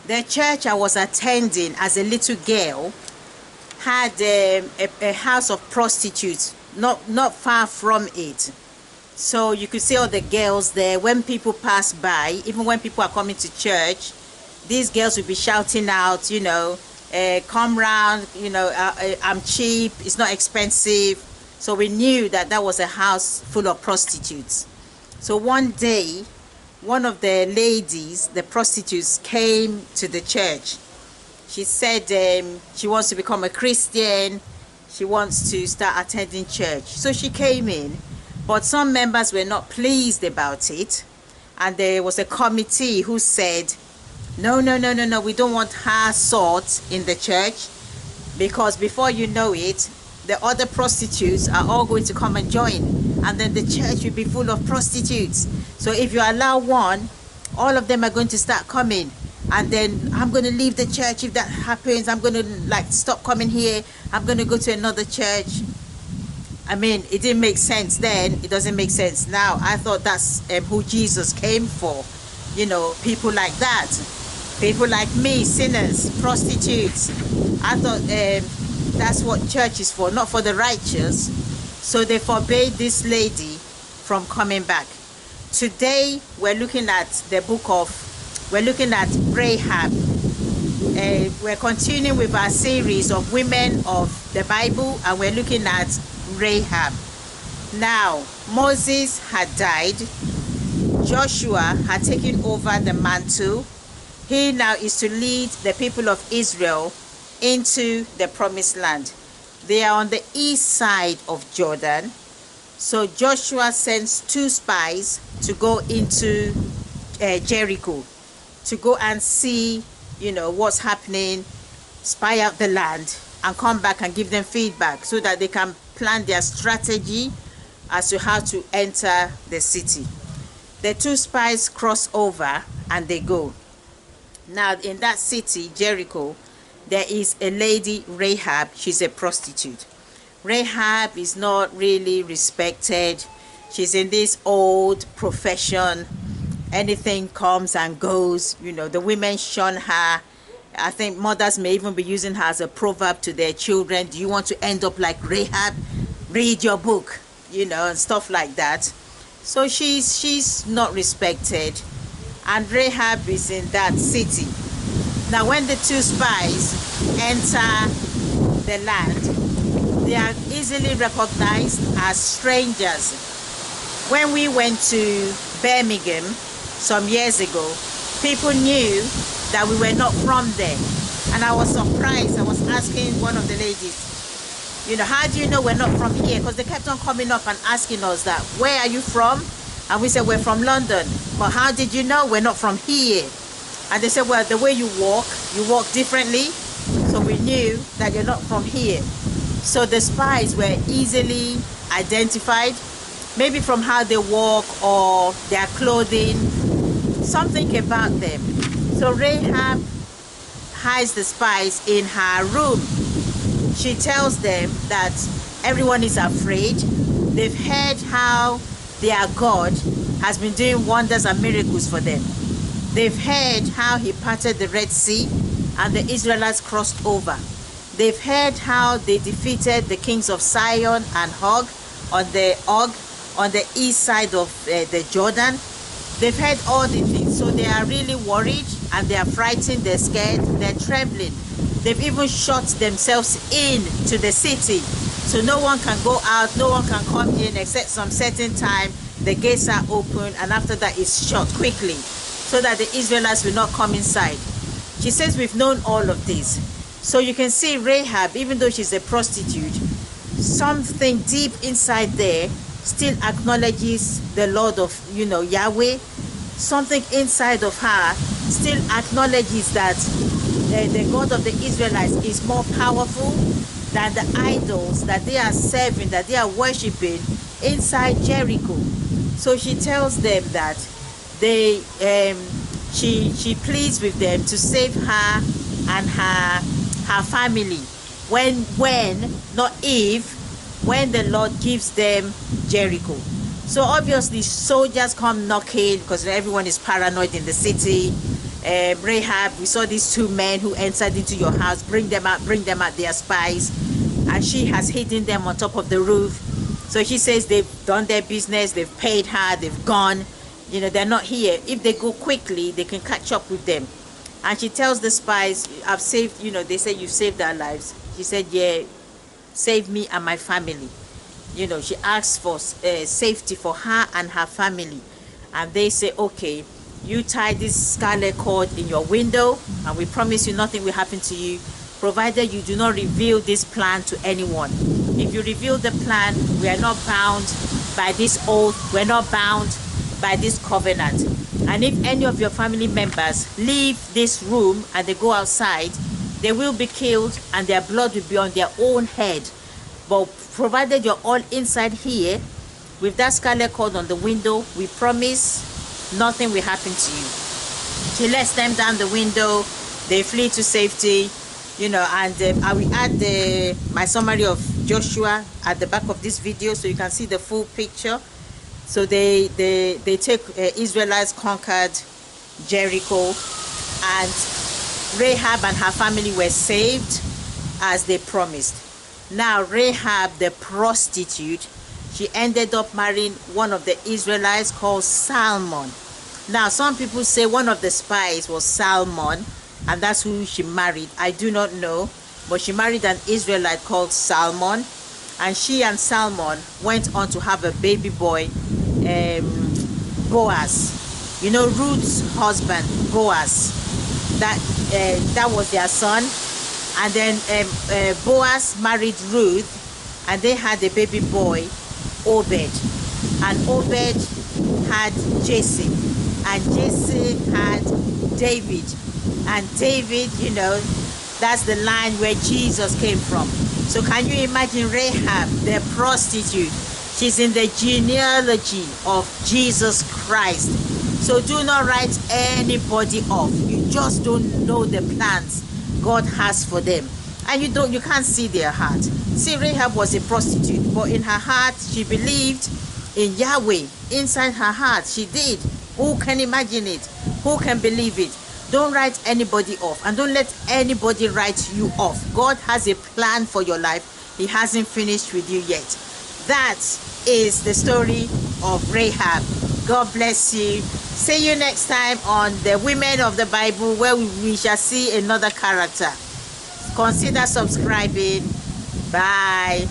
The church I was attending as a little girl had a house of prostitutes not far from it. So you could see all the girls there. When people pass by, even when people are coming to church, these girls would be shouting out, you know, come round, you know, I'm cheap, it's not expensive. So we knew that that was a house full of prostitutes. So one day, one of the ladies, the prostitutes, came to the church. She said she wants to become a Christian. She wants to start attending church. So she came in, but some members were not pleased about it. And there was a committee who said, no, we don't want her sort in the church, because before you know it, the other prostitutes are all going to come and join, and then the church will be full of prostitutes. So if you allow one, all of them are going to start coming, and then I'm going to leave the church if that happens. I'm going to like stop coming here. I'm going to go to another church. I mean, it didn't make sense then. It doesn't make sense now. I thought that's who Jesus came for. You know, people like that. People like me, sinners, prostitutes. I thought that's what church is for, not for the righteous. So they forbade this lady from coming back. Today we're looking at Rahab. We're continuing with our series of women of the Bible, and we're looking at Rahab. Now, Moses had died. Joshua had taken over the mantle. He now is to lead the people of Israel into the promised land. They are on the east side of Jordan. So Joshua sends 2 spies to go into Jericho, to go and see, you know, what's happening, spy out the land, and come back and give them feedback so that they can plan their strategy as to how to enter the city. The 2 spies cross over and they go. Now in that city, Jericho, there is a lady, Rahab. She's a prostitute. Rahab is not really respected. She's in this old profession. Anything comes and goes. You know, the women shun her. I think mothers may even be using her as a proverb to their children. Do you want to end up like Rahab? Read your book, you know, and stuff like that. So she's not respected. And Rahab is in that city. Now when the 2 spies enter the land, they are easily recognized as strangers. When we went to Birmingham some years ago, people knew that we were not from there. And I was surprised. I was asking one of the ladies, you know, how do you know we're not from here? Because they kept on coming up and asking us that, where are you from? And we said, we're from London. But how did you know we're not from here? And they said, well, the way you walk differently. So we knew that you're not from here. So the spies were easily identified, maybe from how they walk or their clothing, something about them. So Rahab hides the spies in her room. She tells them that everyone is afraid. They've heard how their God has been doing wonders and miracles for them. They've heard how he parted the Red Sea and the Israelites crossed over. They've heard how they defeated the kings of Sion and Og on the east side of the Jordan. They've heard all the things. So they are really worried and they are frightened, they're scared, they're trembling. They've even shut themselves in to the city. So no one can go out, no one can come in except some certain time. The gates are open, and after that it's shut quickly so that the Israelites will not come inside. She says we've known all of this. So you can see Rahab, even though she's a prostitute, something deep inside there still acknowledges the Lord of, you know, Yahweh. Something inside of her still acknowledges that the God of the Israelites is more powerful than the idols that they are serving, that they are worshiping inside Jericho. So she tells them that she pleads with them to save her and her family when not if when the Lord gives them Jericho. So obviously soldiers come knocking because everyone is paranoid in the city. Rahab, we saw these two men who entered into your house. Bring them out, they are spies. And she has hidden them on top of the roof. So she says they've done their business, they've paid her, they've gone. You know, they're not here. If they go quickly, they can catch up with them. And she tells the spies, I've saved, you know, they say you've saved our lives. She said, yeah, save me and my family. You know, she asks for safety for her and her family. And they say, okay, you tie this scarlet cord in your window, and we promise you nothing will happen to you, provided you do not reveal this plan to anyone. If you reveal the plan, we are not bound by this oath, we're not bound by this covenant. And if any of your family members leave this room and they go outside, they will be killed and their blood will be on their own head. But provided you're all inside here with that scarlet cord on the window, we promise nothing will happen to you. She lets them down the window, they flee to safety, you know. And I will add my summary of Joshua at the back of this video so you can see the full picture. So they take Israelites conquered Jericho, and Rahab and her family were saved as they promised. Now Rahab the prostitute, she ended up marrying one of the Israelites called Salmon. Now some people say one of the spies was Salmon, and that's who she married. I do not know, but she married an Israelite called Salmon, and she and Salmon went on to have a baby boy, Boaz. You know, Ruth's husband, Boaz. That was their son. And then Boaz married Ruth, and they had a baby boy, Obed. And Obed had Jesse, and Jesse had David. And David, you know, that's the line where Jesus came from. So can you imagine Rahab, the prostitute? She's in the genealogy of Jesus Christ. So do not write anybody off. You just don't know the plans God has for them, and you can't see their heart. See, Rahab was a prostitute, but in her heart she believed in Yahweh. Inside her heart she did. Who can imagine it? Who can believe it? Don't write anybody off, and don't let anybody write you off. God has a plan for your life. He hasn't finished with you yet. That is the story of Rahab. God bless you. See you next time on the Women of the Bible, where we shall see another character. Consider subscribing. Bye.